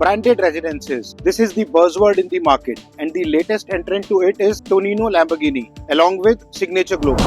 Branded residences. This is the buzzword in the market, and the latest entrant to it is Tonino Lamborghini, along with Signature Global.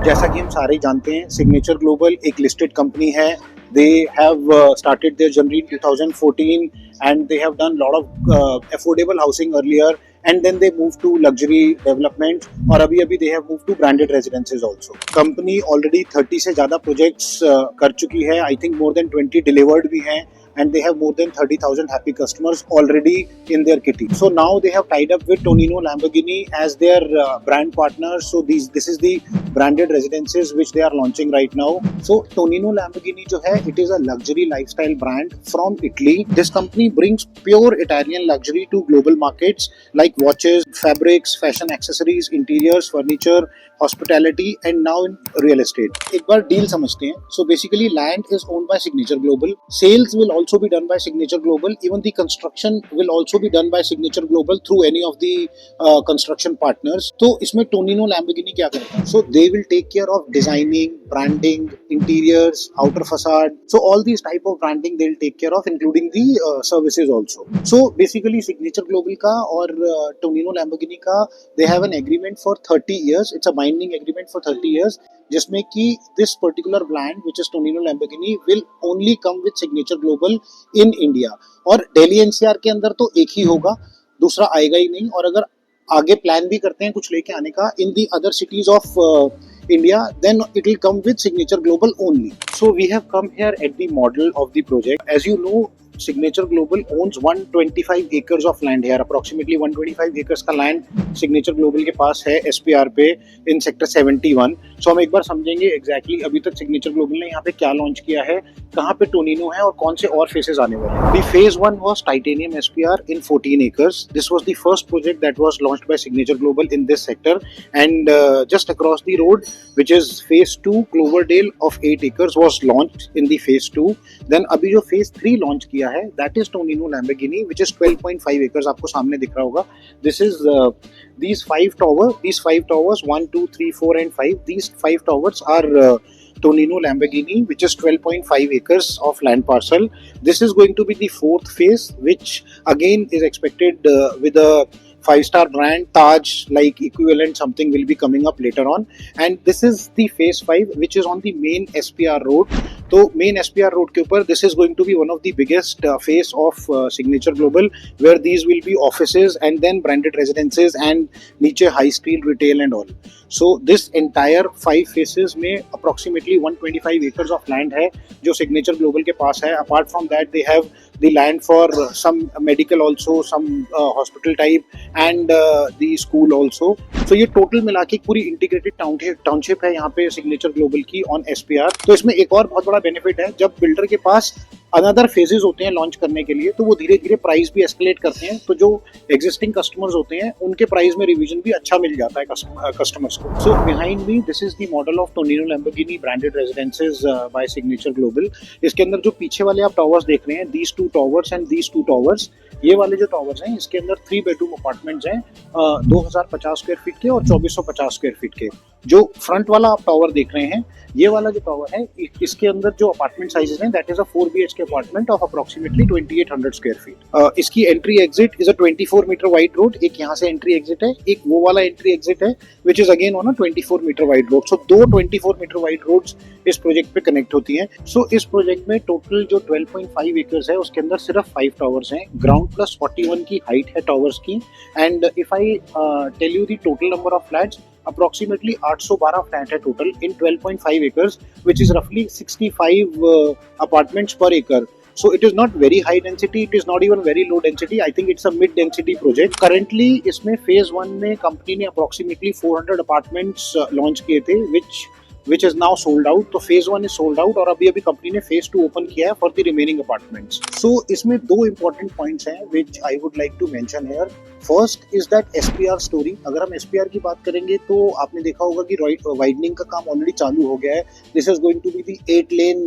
जैसा कि हम सारे जानते हैं, signature global एक listed company है. They have started their journey in 2014 and they have done a lot of affordable housing earlier, and then they moved to luxury development और अभी they have moved to branded residences also. Company already 30 से ज़्यादा projects कर चुकी है. I think more than 20 delivered भी हैं, and they have more than 30,000 happy customers already in their kitty. So now they have tied up with Tonino Lamborghini as their brand partner. So this is the branded residences which they are launching right now. So Tonino Lamborghini जो है, it is a luxury lifestyle brand from Italy. This company brings pure Italian luxury to global markets like watches, fabrics, fashion accessories, interiors, furniture, hospitality, and now in real estate. एक बार deal समझते हैं. So basically land is owned by Signature Global. Sales will also be done by Signature Global. Even the construction will also be done by Signature Global through any of the construction partners. तो इसमें Tonino Lamborghini क्या करता है? So they will take care of designing, branding, interiors, outer facade. So all these type of branding they'll take care of, including the services also. So basically Signature Global का और Tonino Lamborghini का they have an agreement for 30 years. It's a binding agreement for 30 years. जिसमें कि this particular brand which is Tonino Lamborghini will only come with Signature Global in India. और Delhi NCR के अंदर तो एक ही होगा, दूसरा आएगा ही नहीं. और अगर आगे प्लान भी करते हैं कुछ लेके आने का in the other cities of India, then it will come with Signature Global only. So we have come here at the model of the project. As you know, Signature Global owns 125 acres of land here. Approximately 125 acres का land Signature Global के पास है SPR पे in sector 71. So हम एक बार समझेंगे exactly अभी तक Signature Global ने यहाँ पे क्या लॉन्च किया है, कहाँ पे Tonino है और कौन से और phases आने वाले हैं. The phase 1 was Titanium SPR in 14 acres. This was the first project that was launched by Signature Global in this sector, and just across the road, which is phase 2 Cloverdale of 8 acres was launched in the phase 2. Then अभी जो phase 3 launch किया है, that is Tonino Lamborghini, which is 12.5 acres. आपको सामने दिख रहा होगा. This is these five towers 1, 2, 3, 4 and 5. These 5 towers are Tonino Lamborghini, which is 12.5 acres of land parcel. This is going to be the fourth phase, which again is expected with a 5-star brand Taj like equivalent something will be coming up later on. And this is the phase 5 which is on the main SPR road. तो main SPR road के ऊपर this is going to be one of the biggest phase of Signature Global, where these will be offices and then branded residences and नीचे high street retail and all. So this entire 5 phases में approximately 125 acres of land है जो Signature Global के पास है. Apart from that they have the land for some medical also, some hospital type and the school also. So ये total मिला के पूरी integrated township है यहाँ पे Signature Global की on SPR. तो इसमें एक और बहुत बड़ा बेनिफिट है, जब बिल्डर के पास अनदर फेजेस होते हैं लॉन्च करने के लिए तो वो धीरे धीरे प्राइस भी एस्केलेट करते हैं. तो जो एग्जिस्टिंग कस्टमर्स होते हैं उनके प्राइस में रिवीजन भी अच्छा मिल जाता है कस्टमर्स को. So behind me this is the model of Tonino Lamborghini branded residences by Signature Global. इसके अंदर जो पीछे वाले आप टावर्स देख रहे हैं, these 2 towers and these 2 towers, ये वाले जो टावर्स हैं इसके अंदर 3 बेडरूम अपार्टमेंट्स हैं 2050 स्क्वायर फीट के और 2450 स्क्वायर फीट के. जो फ्रंट वाला आप टावर देख रहे हैं, ये वाला जो टावर है इसके अंदर जो अपार्टमेंट साइजेस हैं that is a 4 BHK apartment of approximately 2800 square feet. इसकी entry exit is a 24 metre wide road. एक यहाँ से एंट्री एग्जिट है, एक वो वाला एंट्री एग्जिट है which is again on a 24 metre wide road. So 2 24 metre wide roads इस प्रोजेक्ट पे कनेक्ट होती हैं. सो इस प्रोजेक्ट में टोटल जो 12.5 एकर्स है उसके अंदर सिर्फ 5 टावर्स हैं. ग्राउंड प्लस 41 की हाइट है टावर्स की. And if I tell you the total number of flats, approximately 812 flat है total in 12.5 acres, which is roughly 65 apartments per acre. So it is not very high density, it is not even very low density. I think it's a mid density project. Currently इसमें phase 1 में company ने approximately 400 apartments launch किए थे which is now sold out. तो phase 1 is sold out और अभी company ने phase 2 open किया है for the remaining apartments. So इसमें 2 important points हैं which I would like to mention here. First is that SPR story. अगर हम SPR की बात करेंगे तो आपने देखा होगा कि वाइडनिंग का काम ऑलरेडी चालू हो गया है. This is going to be the 8 lane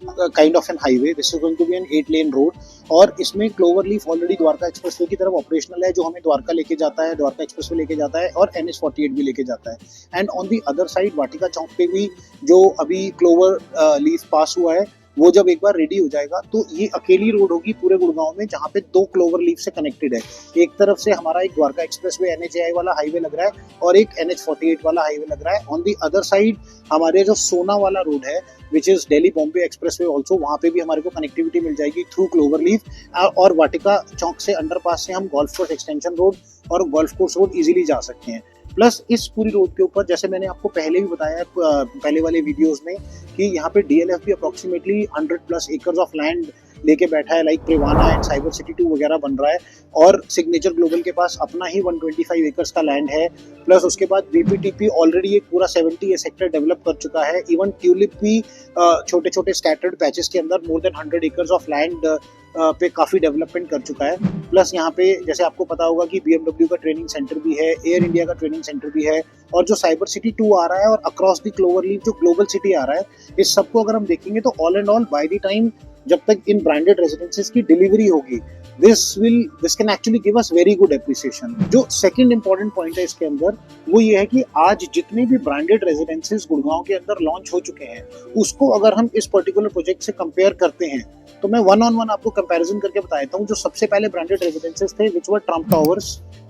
kind of an highway. This is going to be an 8 lane road और इसमें clover leaf already Dwarka expressway की तरफ ऑपरेशनल है, जो हमें द्वारका लेके जाता है, द्वारका एक्सप्रेसवे लेके जाता है और NH48 भी लेके जाता है. And on the other side Vatika Chowk पे भी जो अभी क्लोवर लीफ पास हुआ है, वो जब एक बार रेडी हो जाएगा तो ये अकेली रोड होगी पूरे गुड़गांव में जहाँ पे 2 क्लोवर लीफ से कनेक्टेड है. एक तरफ से हमारा एक द्वारका एक्सप्रेसवे NHAI वाला हाईवे लग रहा है और एक NH48 वाला हाईवे लग रहा है. ऑन दी अदर साइड हमारे जो सोना वाला रोड है which is Delhi Bombay expressway also, वहाँ पे भी हमारे को कनेक्टिविटी मिल जाएगी थ्रू क्लोवर लीफ और वाटिका चौक से अंडरपास से हम गोल्फ कोर्स एक्सटेंशन रोड और गोल्फ कोर्स रोड इजीली जा सकते हैं. प्लस इस पूरी रोड के ऊपर जैसे मैंने आपको पहले भी बताया पहले वाले वीडियोस में कि यहाँ पे DLF भी अप्रोक्सीमेटली 100+ एकर्स ऑफ लैंड लेके बैठा है, like Privana and cyber city 2 वगैरह बन रहा है और सिग्नेचर ग्लोबल के पास अपना ही 125 एकर्स का लैंड है. प्लस उसके बाद BPTP ऑलरेडी एक पूरा 70 सेक्टर डेवलप कर चुका है. इवन ट्यूलिप भी छोटे छोटे स्कैटर्ड पैचेस के अंदर more than 100 acres of land पे काफ़ी डेवलपमेंट कर चुका है. प्लस यहाँ पे जैसे आपको पता होगा कि BMW का ट्रेनिंग सेंटर भी है, एयर इंडिया का ट्रेनिंग सेंटर भी है और जो साइबर सिटी 2 आ रहा है और अक्रॉस द क्लोवर लीफ जो ग्लोबल सिटी आ रहा है, इस सबको अगर हम देखेंगे तो all and all by the time जब तक इन ब्रांडेड रेजिडेंसेस की डिलीवरी होगी this can actually give us very good appreciation. जो सेकंड इंपॉर्टेंट पॉइंट है इसके अंदर वो ये है कि आज जितने भी ब्रांडेड रेजिडेंसेस गुड़गांव के अंदर लॉन्च हो चुके हैं उसको अगर हम इस पर्टिकुलर प्रोजेक्ट से कंपेयर करते हैं तो मैं 1-on-1 आपको कंपैरिजन करके बता देता हूँ. जो सबसे पहले ब्रांडेड रेजिडेंसेस थे विच वर ट्रम्प टावर्स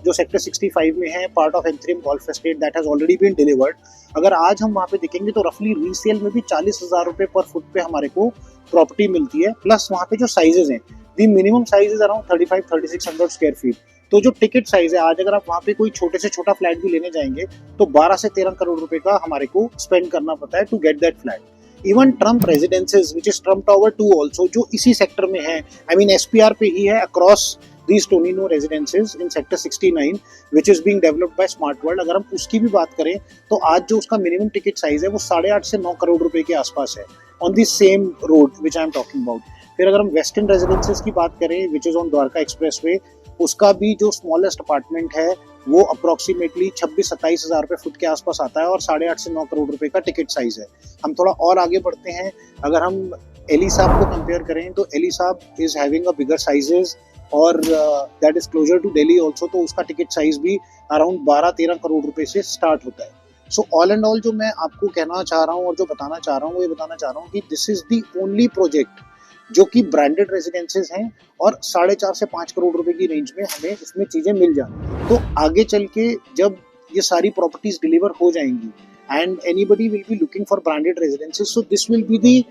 जो सेक्टर 65 में है, पार्ट ऑफ एंथ्रियम golf estate that has already been delivered. अगर आज हम वहाँ पे देखेंगे तो रफली रीसेल में भी 40,000 रुपए पर फुट पे हमारे को प्रॉपर्टी मिलती है. प्लस वहाँ पे जो साइजेस हैं दी minimum size is around 35-3600 square feet. तो जो टिकट साइज है आज अगर आप वहाँ पे कोई छोटे से छोटा फ्लैट भी लेने जाएंगे तो 12 से 13 करोड़ रुपए का हमारे को स्पेंड करना पड़ता है to get that flat. Even Trump residences which is Trump tower 2 also जो इसी सेक्टर में है, आई मीन SPR पे ही है across these Tonino residences in sector 69 which is being developed by Smart World. अगर हम उसकी भी बात करें तो आज जो उसका मिनिमम टिकट साइज है वो 8.5 से 9 करोड़ रुपए के आसपास है on the same road which I am talking about. फिर अगर हम वेस्टर्न रेजिडेंसेज की बात करें which is on Dwarka expressway, उसका भी जो स्मॉलेस्ट अपार्टमेंट है वो अप्रोक्सीमेटली 26-27 हज़ार रुपये फुट के आसपास आता है और 8.5 से 9 करोड़ रुपए का टिकट साइज है. हम थोड़ा और आगे बढ़ते हैं, अगर हम एलिसाब को कंपेयर करें तो एलिसाब is having a bigger sizes और that is closer to Delhi also, तो उसका टिकट साइज भी अराउंड 12-13 करोड़ रुपए से स्टार्ट होता है. सो ऑल एंड ऑल जो मैं आपको कहना चाह रहा हूँ और जो बताना चाह रहा हूँ वो ये बताना चाह रहा हूँ कि this is the only project जो कि ब्रांडेड रेजिडेंसेज हैं और 4.5 से 5 करोड़ रुपए की रेंज में हमें इसमें चीजें मिल जाती. तो आगे चल के जब ये सारी प्रॉपर्टीज डिलीवर हो जाएंगी and anybody will be looking for branded residences, so this will be the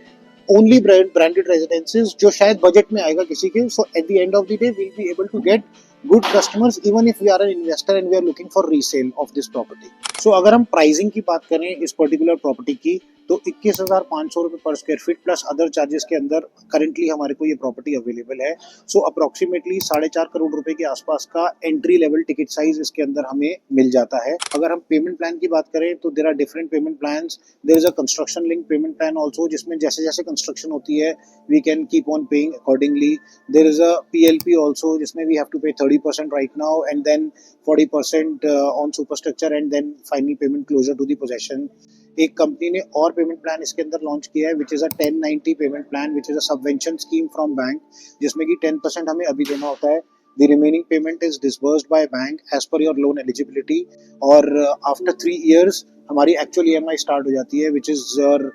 only branded residences जो शायद बजट में आएगा किसी के. So at the end of the day we'll be able to get good customers even if we are an investor and we are looking for resale of this property. So अगर हम pricing की बात करें इस particular property की तो 21,500 रुपये पर square feet plus other charges के अंदर करेंटली हमारे को ये प्रॉपर्टी अवेलेबल है. सो अप्रोक्सीमेटली 4.5 करोड़ रुपए के आसपास का एंट्री लेवल टिकट साइज इसके अंदर हमें मिल जाता है. अगर हम पेमेंट प्लान की बात करें तो there are different payment plans. There is a construction link payment plan also जिसमें जैसे जैसे कंस्ट्रक्शन होती है we can keep on paying accordingly. There is a PLP also जिसमें we have to pay 30% right now and then 40% on superstructure and then final payment closure to the possession. एक company ने और payment plan इसके अंदर launch किया है which is a 1090 payment plan which is a subvention scheme from bank जिसमें कि 10% हमें अभी देना होता है. The remaining payment is disbursed by bank as per your loan eligibility और आफ्टर 3 years हमारी एक्चुअल EMI स्टार्ट हो जाती है which is your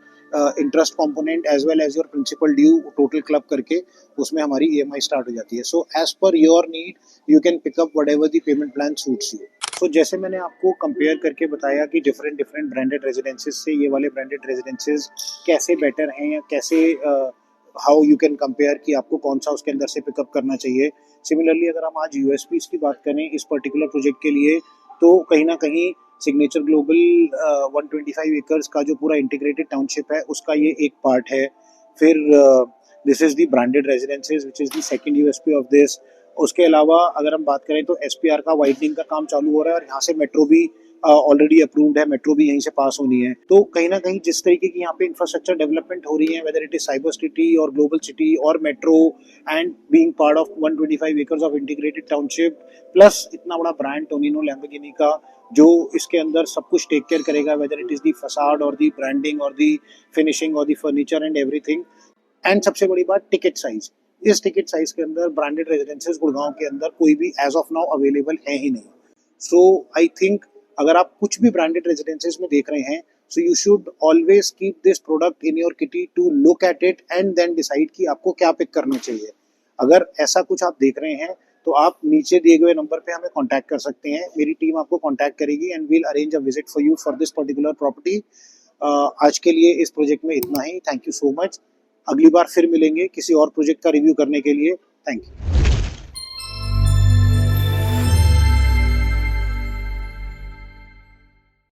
interest component as well as your principal due total club करके उसमें हमारी EMI स्टार्ट हो जाती है. So as per your need you can pick up whatever the payment plan suits you. तो जैसे मैंने आपको कंपेयर करके बताया कि डिफरेंट ब्रांडेड रेजिडेंसेज से ये वाले ब्रांडेड रेजिडेंसेज कैसे बेटर हैं या कैसे हाउ यू कैन कंपेयर कि आपको कौन सा उसके अंदर से पिकअप करना चाहिए. सिमिलरली अगर हम आज USPs की बात करें इस पर्टिकुलर प्रोजेक्ट के लिए तो कहीं ना कहीं सिग्नेचर ग्लोबल 125 एकर्स का जो पूरा इंटीग्रेटेड टाउनशिप है उसका ये एक पार्ट है. फिर this is the branded residences which is the second USP of this. उसके अलावा अगर हम बात करें तो SPR का वाइडनिंग का काम चालू हो रहा है और यहाँ से मेट्रो भी ऑलरेडी अप्रूव्ड है, मेट्रो भी यहीं से पास होनी है. तो कहीं ना कहीं जिस तरीके की यहाँ पे इंफ्रास्ट्रक्चर डेवलपमेंट हो रही है whether it is cyber city और ग्लोबल सिटी और metro and being part of 125 acres of integrated township plus इतना बड़ा ब्रांड टोनिनो लैम्बोर्गिनी का जो इसके अंदर सब कुछ टेक केयर करेगा whether it is the facade और दी ब्रांडिंग और दी फिनिशिंग और दी फर्नीचर एंड एवरीथिंग. एंड सबसे बड़ी बात टिकट साइज, इस टिकट साइज के अंदर ब्रांडेड रेजिडेंसेस गुड़गांव के अंदर कोई भी एज ऑफ नाउ अवेलेबल है ही नहीं. सो आई थिंक अगर आप कुछ भी ब्रांडेड रेजिडेंसेस में देख रहे हैं, so you should always keep this product in your kitty to look at it and then decide कि आपको क्या पिक करना चाहिए. अगर ऐसा कुछ आप देख रहे हैं तो आप नीचे दिए गए नंबर पे हमें कांटेक्ट कर सकते हैं. मेरी टीम आपको कांटेक्ट करेगी and we'll arrange a visit for you for this particular property. आज के लिए इस प्रोजेक्ट में इतना ही. Thank you so much. अगली बार फिर मिलेंगे किसी और प्रोजेक्ट का रिव्यू करने के लिए. Thank you.